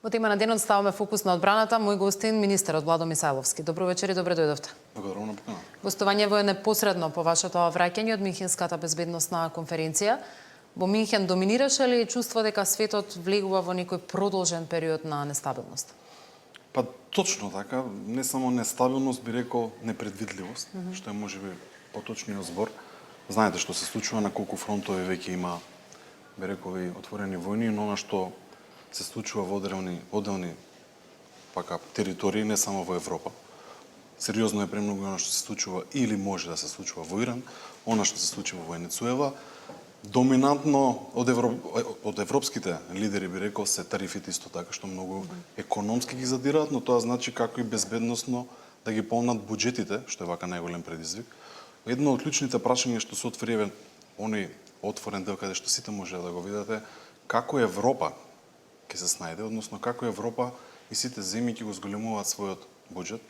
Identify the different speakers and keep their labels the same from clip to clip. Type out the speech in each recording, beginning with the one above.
Speaker 1: Во тема на денот ставаме фокус на одбраната. Мој гостин, министерот Владо Мисајловски. Добро вечер и добре дојдовте.
Speaker 2: Благодарам на покана.
Speaker 1: Гостување во непосредно по вашето враќање од Минхенската безбедносна конференција. Во Минхен доминираше ли чувство дека светот влегува во некој продолжен период на нестабилност?
Speaker 2: Па точно така, не само нестабилност, би рекол непредвидливост, што е можеби поточниот збор. Знаете што се случува, на колку фронтови веќе има, би рекол, и отворени војни, но она што се случува во одделни пака територии, не само во Европа. Сериозно е премногу она што се случува или може да се случува во Иран, она што се случува во Венецуела. Доминантно од европските лидери, би рекол, се тарифите исто така, што многу економски ги задираат, но тоа значи како и безбедносно да ги полнат буџетите, што е вака најголем предизвик. Едно од клучните прашања што се отвори оној отворен дел каде што сите може да го видите, како Европа ќе се снајде, односно како Европа и сите земји ќе го зголемуваат својот буџет,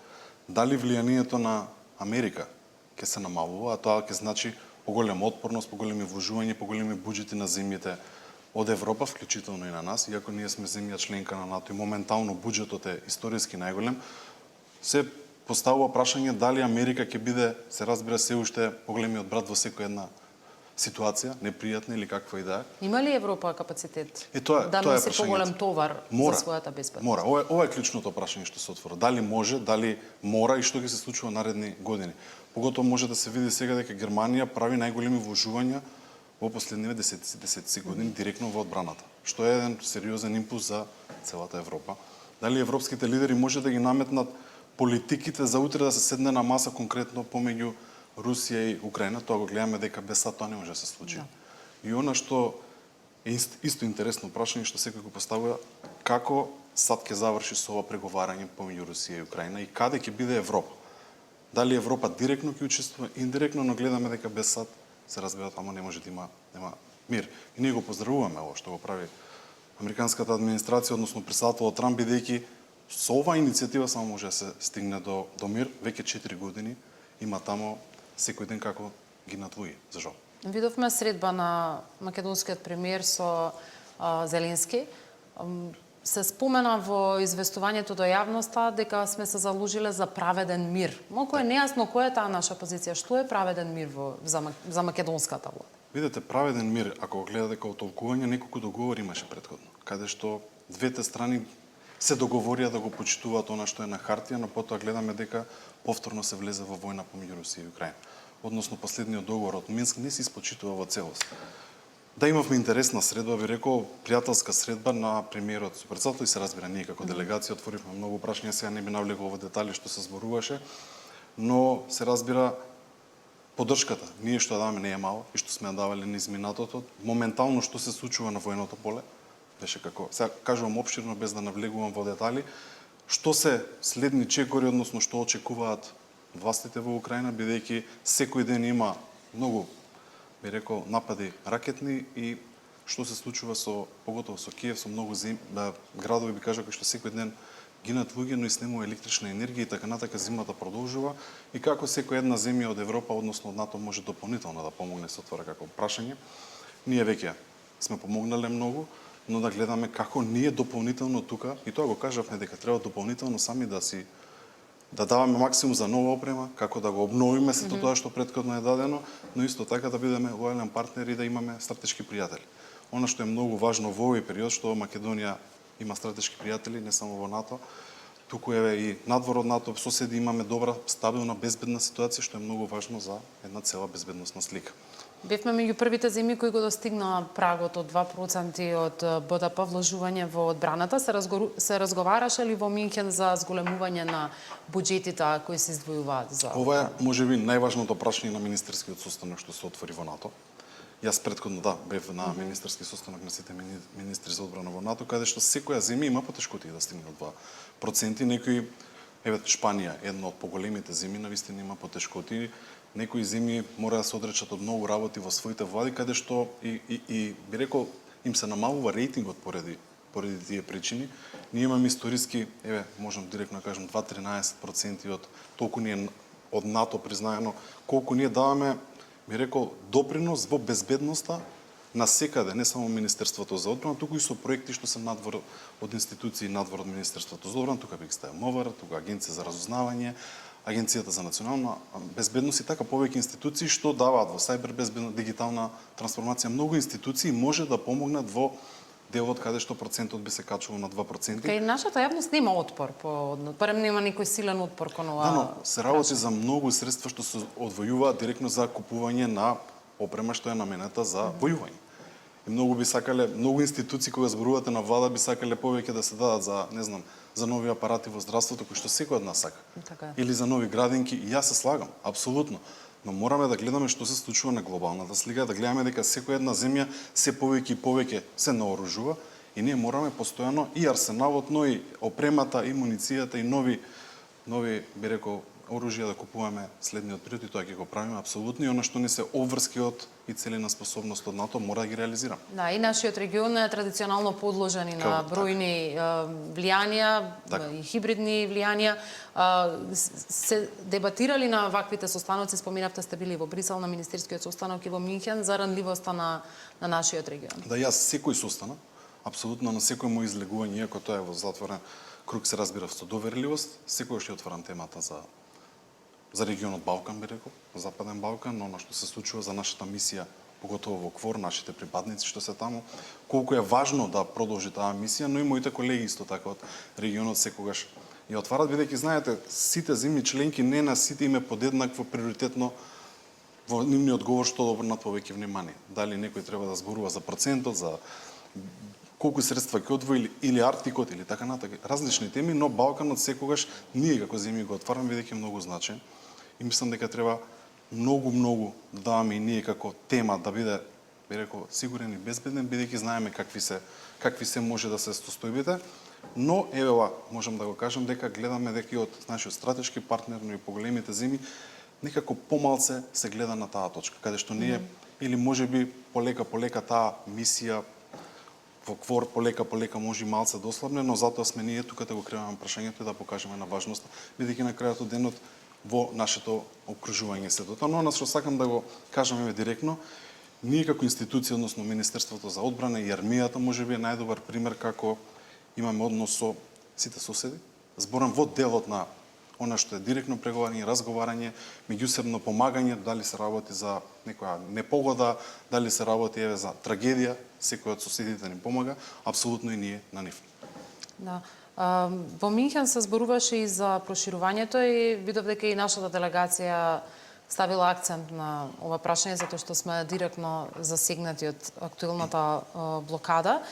Speaker 2: дали влијанието на Америка ќе се намалува, а тоа ќе значи поголема отпорност, поголеми вложувања, поголеми буџети на земјите од Европа, вклучително и на нас, иако ние сме земја членка на НАТО и моментално буџетот е историски најголем, се поставува прашање дали Америка ќе биде, се разбира, се уште поголемиот брат во секоја една ситуација, непријатна или каква и да е.
Speaker 1: Има ли Европа капацитет
Speaker 2: Тоа
Speaker 1: да носи поголем товар
Speaker 2: мора,
Speaker 1: за својата безбедност?
Speaker 2: Мора. Ова е клучното прашање што се отвора. Дали може, дали мора и што ќе се случува наредни години. Поготово може да се види сега дека Германија прави најголеми вложувања во последниве десетици години директно во одбраната, што е еден сериозен импулс за целата Европа. Дали европските лидери може да ги наметнат политиките за утре да се седне на маса конкретно помеѓу Русија и Украина, тоа го гледаме дека без САД тоа не може да се случи. Да. И она што е исто интересно прашање што секој го поставува, како САД ќе заврши со ова преговарање помеѓу Русија и Украина и каде ќе биде Европа? Дали Европа директно ќе учествува, индиректно, но гледаме дека без САД се разбира таму не може да има мир. И ние го поздравуваме ова што го прави американската администрација, односно претседателот Трамп, бидејќи со оваа иницијатива само може да се стигне до мир. Веќе 4 години има таму секој ден како ги надвои, за жал.
Speaker 1: Видовме средба на македонскиот премиер со Зеленски. Се спомена во известувањето до јавноста дека сме се заложиле за праведен мир. Малку е нејасно која е таа наша позиција, што е праведен мир за македонската влада.
Speaker 2: Видете, праведен мир, ако го гледате како толкување, неколку договори имаше претходно, каде што двете страни се договорија да го почитуваат она што е на хартија, но потоа гледаме дека повторно се влезе во војна помеѓу Русија и Украина. Односно, последниот договор од Минск не се испочитува во целост. Да, имавме интересна средба, би рекол, пријателска средба на премиерот со претседател и се разбира, ние како делегација отворивме многу прашања, сега не би навлегол во детали што се зборуваше, но се разбира поддршката, ние што даваме не е мала и што сме давале низ минатото, моментално што се случува на војното поле, беше како, сега кажувам опширно без да навлегувам во детали, што се следни чекори, односно што очекуваат властите во Украина, бидејќи секој ден има многу, би рекол, напади ракетни и што се случува со, поготово со Киев, со многу градови, би кажа, кои што секој ден гинат луѓе, но и снемува електрична енергија и така натака зимата продолжува и како секоја една земја од Европа, односно од НАТО, може дополнително да помогне, се отвора како прашање. Ние веќе сме помогнале многу, но да гледаме како ние дополнително тука, и тоа го кажавме дека треба дополнително сами да даваме максимум за нова опрема, како да го обновиме сето тоа што претходно е дадено, но исто така да бидеме лојален партнер и да имаме стратешки пријатели. Она што е многу важно во овој период, што Македонија има стратешки пријатели, не само во НАТО, туку е и надвор од НАТО, соседи имаме добра, стабилна, безбедна ситуација, што е многу важно за една цела безбедносна слика.
Speaker 1: Бевме меѓу првите земји кои го достигнаа прагот од 2% од БДП вложување во одбраната. Се разговараше ли во Минхен за зголемување на буџетите кои се издвојуваат за...
Speaker 2: Ова е можеби најважното прашање на министерскиот состанок што се отвори во НАТО. Јас претходно бев на министерски состанок на сите министри за одбрана во НАТО, каде што секоја земја има потешкоти да стигне до 2%. Некои, Шпанија, една од поголемите земји, навистина има потешкоти. Некои земји мора да се одречат од многу работи во своите влади, каде што и би рекол им се намалува рейтингот поради тие причини. Ние имаме историски, можам директно да кажам 2-13% од толку ние од НАТО признаено, колку ние даваме, би рекол, допринос во безбедноста насекаде, не само Министерството за одбрана, туку и со проекти што се надвор од институции, надвор од Министерството за одбрана, тука би ги ставил МВР, тука Агенција за разузнавање, Агенцијата за национална безбедност и така повеќе институции што даваат во сајбер безбедност, дигитална трансформација. Многу институции може да помогнат во делот каде што процентот би се качувал на 2%.
Speaker 1: Кај нашата јавност нема отпор, барем нема некој силен отпор кон ова.
Speaker 2: Да, но се работи за многу средства што се одвојуваат директно за купување на опрема што е наменета за војување. И многу би сакале, многу институции кога зборувате на влада би сакале повеќе да се дадат за, не знам, за нови апарати во здравството кои што секој од нас сака.
Speaker 1: Така.
Speaker 2: Или за нови градинки, и јас се слагам, апсолутно. Но мораме да гледаме што се случува на глобалната слика, да гледаме дека секоја една земја се повеќе и повеќе се наоружува и ние мораме постојано и арсеналот, но и опремата, и муницијата, и нови би рекол оружја да купуваме следниот период и тоа ќе го правиме апсолутно и она што не се обврски од и целена способност од НАТО мора да ги реализираме.
Speaker 1: Да, и нашиот регион е традиционално подложен и на бројни влијанија, и хибридни влијанија. Се дебатирали на ваквите состаноци, споминавте сте били во Брисел на министерскиот состанок и во Минхен за ранливоста на нашиот регион.
Speaker 2: Да, јас секој состанок, апсолутно на секој мој излегување, иако тоа е во затворен круг се разбира со доверливост, секогаш ќе отварам темата за регионот Балкан, би рекол, Западен Балкан, но што се случува за нашата мисија, поготово во КФОР, нашите припадници што се таму, колку е важно да продолжи таа мисија, но и моите колеги исто така од регионот секогаш ја отварат, бидејќи знаете, сите земји членки не на сите им е подеднакво приоритетно во нивниот говор што да обрнат повеќе внимание. Дали некој треба да зборува за процентот, за колку средства ќе одвои или Арктикот или така натаму, различни теми, но Балканот секогаш ние како земји го отвараме бидејќи многу значаен. И мислам дека треба многу да даваме и ние како тема да биде, би рекол, сигурен и безбеден, бидејќи знаеме какви се може да се состојбите, но еве ова можам да го кажам дека гледаме дека и од нашиот стратешки партнер, но и поголемите земји некако помалце се гледа на таа точка, каде што ние или можеби полека таа мисија во КФОР полека може и малце дослабне, но затоа сме ние тука да го криваме прашањето и да покажеме на важноста, бидејќи на крајот од денот во нашето окружување се до тоа. Но нас што сакам да го кажам еве директно, ние како институција, односно Министерството за одбрана и армијата можеби е најдобар пример како имаме однос со сите соседи. Зборам во делот на она што е директно преговарање, разговарање, меѓусебно помагање, дали се работи за некоја непогода, дали се работи еве за трагедија, секој од соседите ни помага, апсолутно и ние на нив.
Speaker 1: Да. Во Минхен се зборуваше и за проширувањето и видов дека и нашата делегација ставила акцент на ова прашање затоа што сме директно засегнати од актуелната блокада.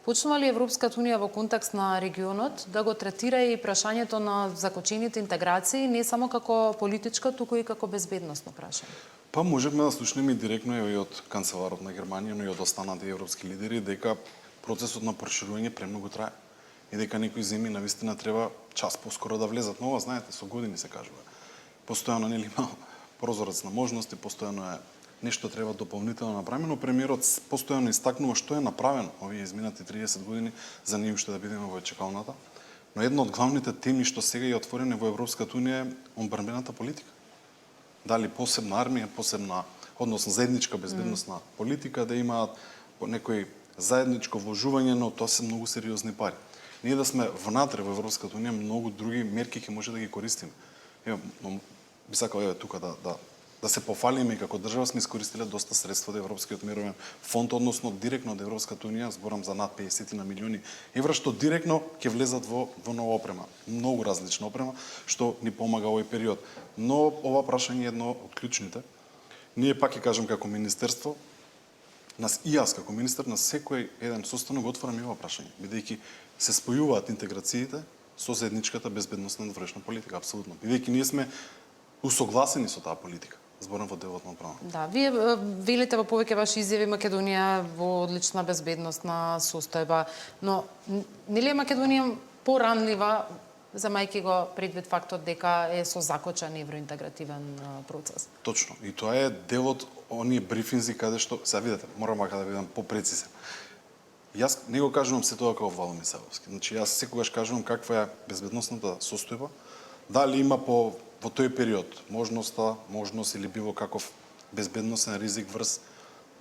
Speaker 1: Почнува ли Европската унија во контекст на регионот да го третира и прашањето на закочените интеграции не само како политичко, туку и како безбедносно прашање?
Speaker 2: Па можевме да слушнеме директно и од канцеларот на Германија, но и од останати европски лидери дека процесот на проширување премногу трае и дека некои земји навистина треба час поскоро да влезат. Но ова, знаете, со години се кажува. Постојано нели има прозорец на можности, постојано е нешто треба дополнително направено, но премиерот постојано истакнува што е направено овие изминати 30 години за ние уште да бидеме во чекалната. Но една од главните теми што сега е отворена во Европската унија е одбранбената политика. Дали посебна армија, посебна, односно заедничка безбедносна политика, да имаат некој заедничко вложување, но тоа се многу сериозни пари. Ние да сме внатре во Европската унија, многу други мерки ќе може да ги користиме. Ево, би сакал еве тука да се пофалиме и како држава сме искористиле доста средства од Европскиот мировен фонд, односно директно од Европската унија, зборам за над 50 на милиони евра, што директно ќе влезат во нова опрема. Многу различна опрема, што ни помага овој период. Но ова прашање е едно од клучните. Ние пак ќе кажам како министерство, и јас како министер на секој еден состанок отворам и ова прашање, бидејќи се спојуваат интеграциите со заедничката безбедносна надворешна политика, апсолутно. Бидејќи ние сме усогласени со таа политика. Зборам во делот на одбрана.
Speaker 1: Да, вие велите во повеќе ваши изјави Македонија во одлична безбедносна состојба, но нели е Македонија поранлива, земајќи го предвид фактот дека е со закочен евроинтегративен процес?
Speaker 2: Точно. И тоа е дел од оние брифинзи каде што, сега видите, морам да бидам попрецизен. Јас не го кажувам се тоа како Владимир Савовски. Значи јас секогаш кажувам каква е безбедносната состојба, дали има во тој период можност или било каков безбедносен ризик врз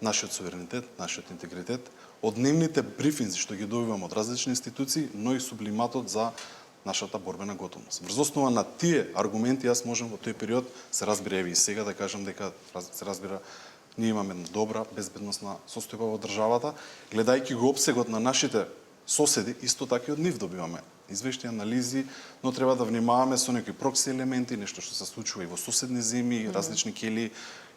Speaker 2: нашиот суверенитет, нашиот интегритет, од дневните брифинзи што ги добиваме од различни институции, но и сублиматот за нашата борбена готовност. Врз основа на тие аргументи јас можам во тој период, се разбира и сега да кажам дека се разбира ние имаме добра безбедносна состојба во државата, гледајќи го опсегот на нашите соседи, исто така и од нив добиваме извештаи, анализи, но треба да внимаваме со некои прокси елементи, нешто што се случува и во соседни земји, различни кели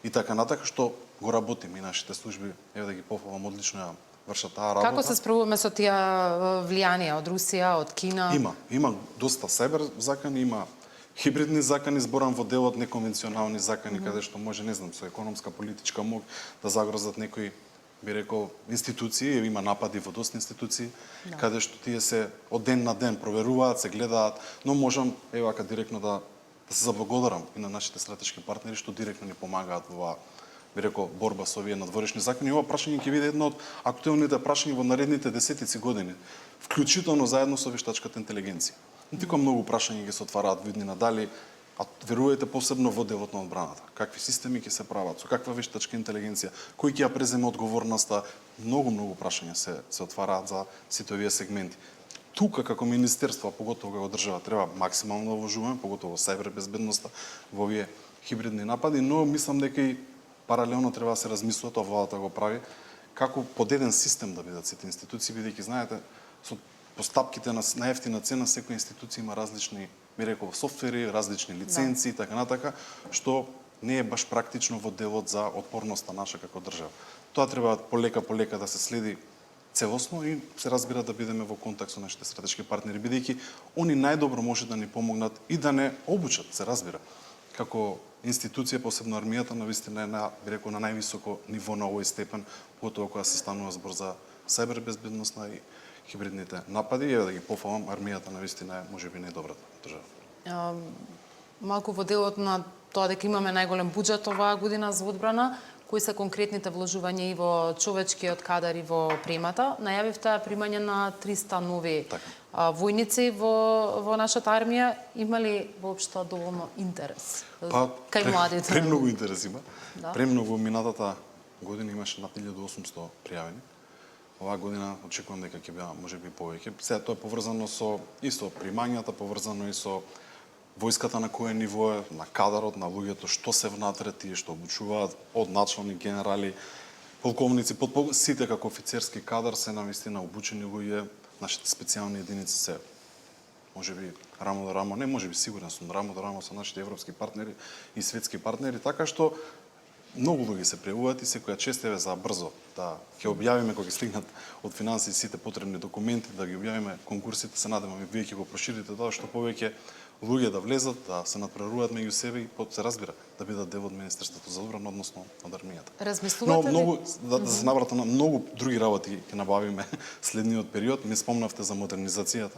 Speaker 2: и така натака, што го работиме и нашите служби, еве да ги пофалам, одлично ја вршат таа работа.
Speaker 1: Како се справуваме со тие влијанија од Русија, од Кина?
Speaker 2: Има доста сайбер закани, има хибридни закани, зборам во делот неконвенционални закани, каде што може, не знам, со економска, политичка мог да загрозат некои, би рекол, институции, има напади во доста институции, каде што тие се од ден на ден проверуваат, се гледаат, но можам, ева, директно да се заблагодарам и на нашите стратешки партнери што директно ни помагаат во оваа, би рекол, борба со овие надворешни закони. Ова прашање ќе биде едно од актуелните прашања во наредните десетици години, вклучително заедно со вештачката интелигенција. Тико многу прашања ќе се отвараат во иднина, дали, а верувајте посебно во делот на одбраната, какви системи ќе се прават, со каква вештачка интелигенција, кој ќе ја преземе одговорноста, многу прашања се отвараат за сите овие сегменти. Тука како министерство, поготово како држава, треба максимално да вложуваме, поготово во сајбер безбедноста, во овие хибридни напади, но мислам дека и паралелно треба да се размислува, тоа владата го прави, како под еден систем да бидат сите институции, бидејќи знаете, со постапките на најефтина цена секоја институција има различни, би рекол, софтвери, различни лиценци и така натака, што не е баш практично во делот за отпорноста наша како држава. Тоа треба полека да се следи целосно и се разбира да бидеме во контакт со нашите стратешки партнери, бидејќи они најдобро може да ни помогнат и да не обучат, се разбира. Како институција, посебно армијата, навистина е би рекол, на највисоко ниво на овој степен, потоа кога се станува збор за сајбер безбедносна и хибридните напади, и да ги пофалам, армијата навистина е можеби најдобрата држава.
Speaker 1: Малку во делот на тоа дека имаме најголем буџет оваа година за одбрана, кои се конкретните вложувања и во човечкиот кадар и во примата? Најавивте примање на 300 нови војници во нашата армија. Има ли воопшто доволно интерес кај младите?
Speaker 2: Премногу интерес има.
Speaker 1: Да.
Speaker 2: Премногу минатата година имаше над 1800 пријавени. Оваа година очекувам дека ќе биде можеби повеќе. Сега тоа е поврзано со примањата, поврзано и со војската на кое ниво е, на кадарот, на луѓето што се внатре, тие што обучуваат, од начални генерали, полковници, сите како офицерски кадар се навистина обучени луѓе, нашите специјални единици се можеби рамо до рамо, не можеби сигурен сум рамо до рамо со нашите европски партнери и светски партнери, така што многу луѓе се пријавуваат и секоја чест е за брзо да ќе објавиме кога ќе стигнат од финансии сите потребни документи, да ги објавиме конкурсите, се надеваме вие ќе го проширите тоа што повеќе луѓе да влезат, да се надпреваруваат меѓу себе и се разбира да бидат дел од Министерството за одбрана, односно од армијата.
Speaker 1: Размислувате ли?
Speaker 2: Многу да се наврата на многу други работи ќе набавиме следниот период. Ми спомнавте за модернизацијата.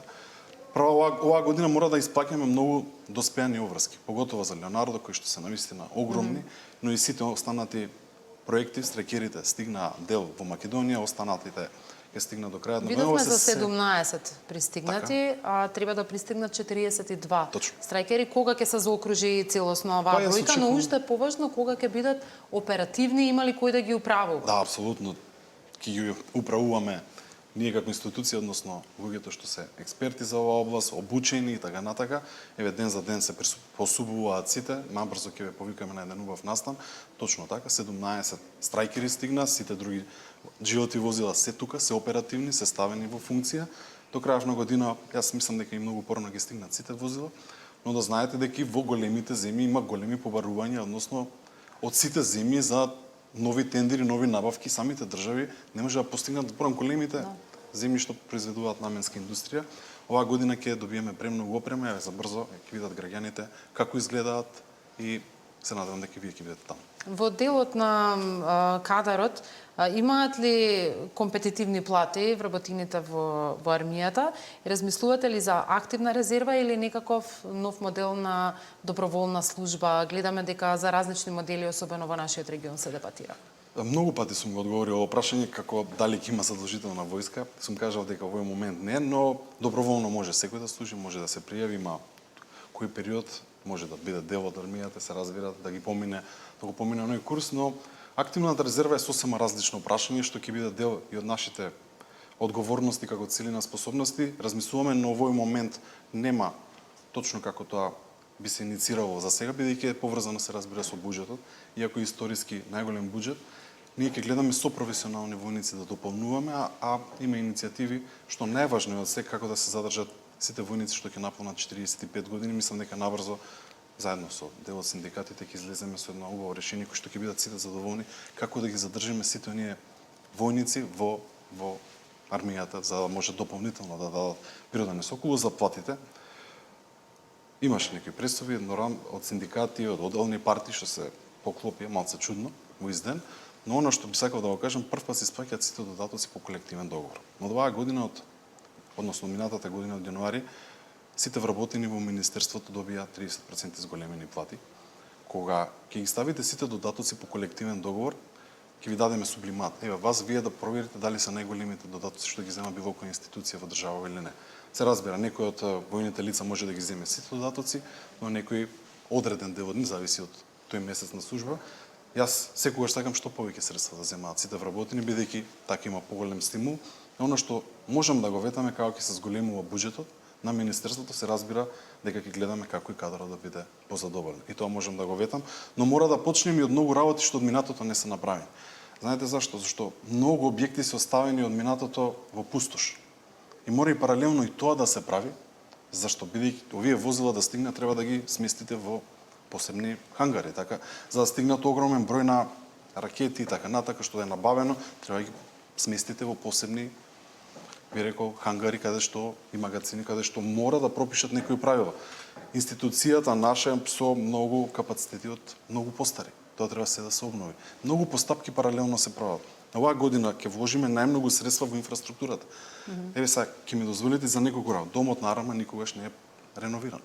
Speaker 2: Право оваа година мора да исплаќаме многу доспеани обврски, поготово за Леонардо, кои што се навистина огромни, но и сите останати проекти, стрекерите стигнаа дел во Македонија, останатите ќе стигнат до крајот на
Speaker 1: годината. Видовме за 17 пристигнати, а треба да пристигнат 42.
Speaker 2: Точно.
Speaker 1: Страјкери, кога ќе се заокружи целосно оваа бројка, но уште поважно кога ќе бидат оперативни, има ли кој да ги управува?
Speaker 2: Да, апсолутно. Ќе ги управуваме ние како институција, односно луѓето што се експерти за оваа област, обучени и така натака. Еве ден за ден се посубуваат сите, набрзо ќе ве повикаме на еден убав настан. Точно така, 17 страјкери стигна, сите други животи возила се тука, се оперативни, се ставени во функција. До крајот на година, јас мислам дека и многу порано ги стигнат сите возила, но да знаете дека и во големите земји има големи побарувања, односно од сите земји за нови тендери, нови набавки, самите држави не може да постигнат зборам големите земји што произведуваат наменска индустрија. Оваа година ќе добиеме премногу опрема, за брзо ќе видат граѓаните како изгледаат и се надевам дека вие ќе бидете таму.
Speaker 1: Во делот на кадарот, имаат ли компетитивни плати вработените во армијата? И размислувате ли за активна резерва или некаков нов модел на доброволна служба? Гледаме дека за различни модели, особено во нашиот регион, се дебатира.
Speaker 2: Многу пати сум го одговорил ово прашање како дали ќе има задолжителна војска. Сум кажал дека во овој момент не, но доброволно може секој да служи, може да се пријави, има кој период може да биде дел од армијата, се разбира, да го помине оној курс, но Активната резерва е сосема различно прашање што ќе биде дел и од нашите одговорности како целина способности. Размислуваме, но овој момент нема точно како тоа би се инициирало за сега, бидејќи е поврзано се разбира со буџетот, иако историски најголем буџет, ние ќе гледаме со професионални војници да дополнуваме, а има иницијативи што најважно е од се како да се задржат сите војници што ќе наполнат 45 години. Мислам дека наврзо заедно со дел од синдикатите ќе излеземе со едно убаво решение кој што ќе бидат сите задоволни како да ги задржиме сите оние војници во армијата, за да може дополнително да дадат природен соколу за платите. Имаше некои пресови од синдикати, од одделни партии што се поклопија малце чудно во изден, но она што би сакал да го кажам, првпат се исплаќаат сите додатоци по колективен договор. Но оваа година односно минатата година од јануари, сите вработени во министерството добија 30% изголемени плати. Кога ќе ги ставите сите додатоци по колективен договор, ќе ви дадеме сублимат. Еве, вас вие да проверите дали се најголемите додатоци што ги зема било која институција во држава или не. Се разбира, некој од војните лица може да ги земе сите додатоци, но некој одреден дел од нив зависи од тој месец на служба. Јас секогаш сакам што повеќе средства да земаат сите вработени, бидејќи така има поголем стимул. Но она што можам да го ветаме како ќе се зголемува буџетот на министерството, се разбира дека ќе гледаме како и кадрот да биде позадоволен. И тоа можам да го ветам, но мора да почнеме и од многу работи што од минатото не се направени. Знаете зашто? Зашто многу објекти се оставени од минатото во пустош. И мора и паралелно и тоа да се прави, зашто бидејќи овие возила да стигнат треба да ги сместите во посебни хангари, така за да стигнат огромен број на ракети и така натака што е набавено, треба да ги сместите во посебни, би рекол, хангари каде што и магазини каде што мора да пропишат некои правила. Институцијата наша е со многу капацитети од многу постари. Тоа треба се да се обнови. Многу постапки паралелно се прават. Оваа година ќе вложиме најмногу средства во инфраструктурата. Еве сега ќе ми дозволите за неколку работи. Домот на Арама никогаш не е реновиран.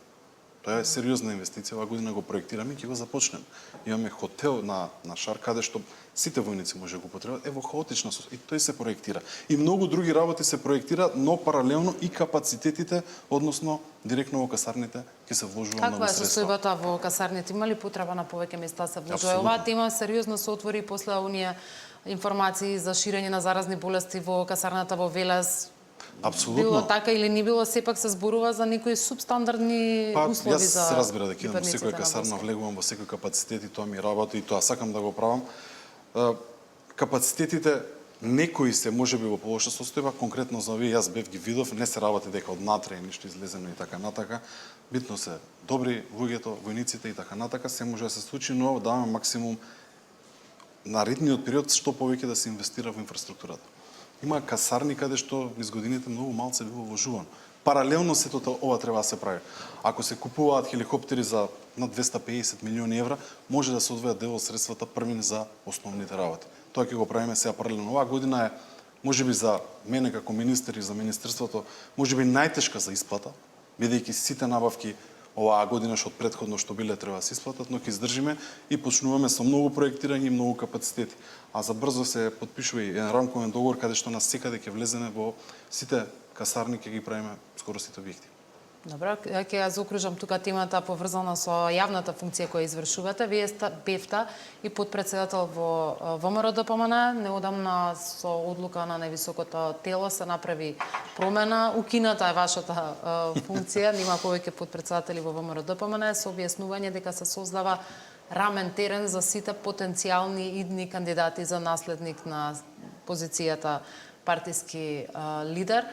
Speaker 2: Тоа е сериозна инвестиција, оваа година го проектираме и ќе го започнеме. Имаме хотел на Шар каде што сите војници може да го потребат. Ево хаотична и тој се проектира. И многу други работи се проектираат, но паралелно и капацитетите, односно директно во касарните ќе се вложува многу средства.
Speaker 1: Каква е состојбата во касарните? Има ли потреба на повеќе места се вложува?
Speaker 2: Апсолутно.
Speaker 1: Оваа тема сериозно се отвори после оние информации за ширење на заразни болести во касарната во Велес.
Speaker 2: Апсолутно.
Speaker 1: Било така или не било, сепак се зборува за некои субстандардни услови за
Speaker 2: Јас се разбира дека идам во
Speaker 1: приpadниците
Speaker 2: секој
Speaker 1: на
Speaker 2: касарна,
Speaker 1: войска.
Speaker 2: влегувам во секој капацитет и тоа ми работи и тоа сакам да го правам. Капацитетите некои се можеби во полоша состојба, конкретно за овие јас бев ги видов, не се работи дека однатре ништо излезено и така натака. Битно се добри луѓето, војниците и така натака, се може да се случи, но даваме максимум наредниот период што повеќе да се инвестира во инфраструктурата. Има касарни каде што низ годините многу малце било вложувано. Паралелно сето ова треба да се прави. Ако се купуваат хеликоптери за над 250 милиони евра, може да се одвојат дел од средствата првин за основните работи. Тоа ќе го правиме сега паралелно. Оваа година е можеби за мене како министер и за министерството можеби најтешка за исплата, бидејќи сите набавки оваа година што од претходно што биле треба да се исплатат, но ќе издржиме и почнуваме со многу проектирање и многу капацитети. А за брзо се потпишува и еден рамковен договор каде што нас секаде ќе влеземе во сите касарни, ќе ги правиме скоро сите објекти.
Speaker 1: Добро, ќе ја заокружам тука темата поврзана со јавната функција која извршувате. Вие бевте и подпредседател во ВМРО ДПМН. Неодамна со одлука на највисокото тело се направи промена. Укината е вашата функција. Нема повеќе подпредседатели во ВМРО ДПМН со објаснување дека се создава рамен терен за сите потенцијални идни кандидати за наследник на позицијата партиски лидер.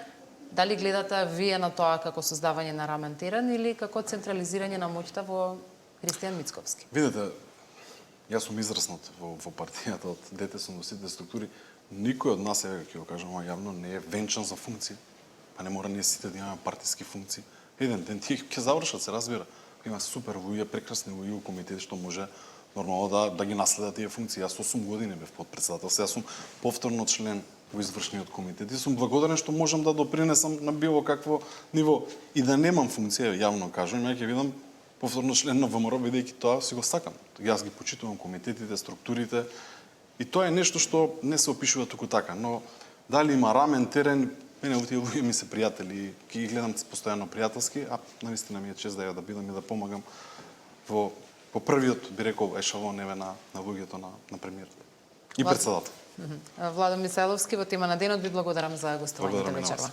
Speaker 1: Дали гледате вие на тоа како создавање на рамен терен или како централизирање на моќта во Христијан Мицковски?
Speaker 2: Видете, јас сум израснат во партијата, од дете сум во сите структури. Никој од нас, ќе го кажам јавно, не е венчан за функција. Па не мора ние сите да имаме партиски функции. Еден ден тие ќе завршат, се разбира. Има супер луѓе, прекрасни луѓе во комитет што може нормално да ги наследат тие функции. Јас 8 години бев подпредседател, сега сум повторно член во извршниот комитет и сум благодарен што можам да допринесам на било какво ниво и да немам функција, јавно кажам, ја ќе видам повторно член на ВМРО бидејќи тоа си го сакам. Јас ги почитувам комитетите, структурите и тоа е нешто што не се опишува туку така, но дали има рамен терен, мене овие луѓе ми се пријатели, ќе ги гледам постојано пријателски, а навистина ми е чест да ја да бидам и да помагам во првиот, би рекол, ешалон на луѓето на премиерот. И председател.
Speaker 1: Владо Мицеловски, во тема на денот ви благодарам за гостувањето
Speaker 2: Благодарам и на вас.
Speaker 1: вечерва.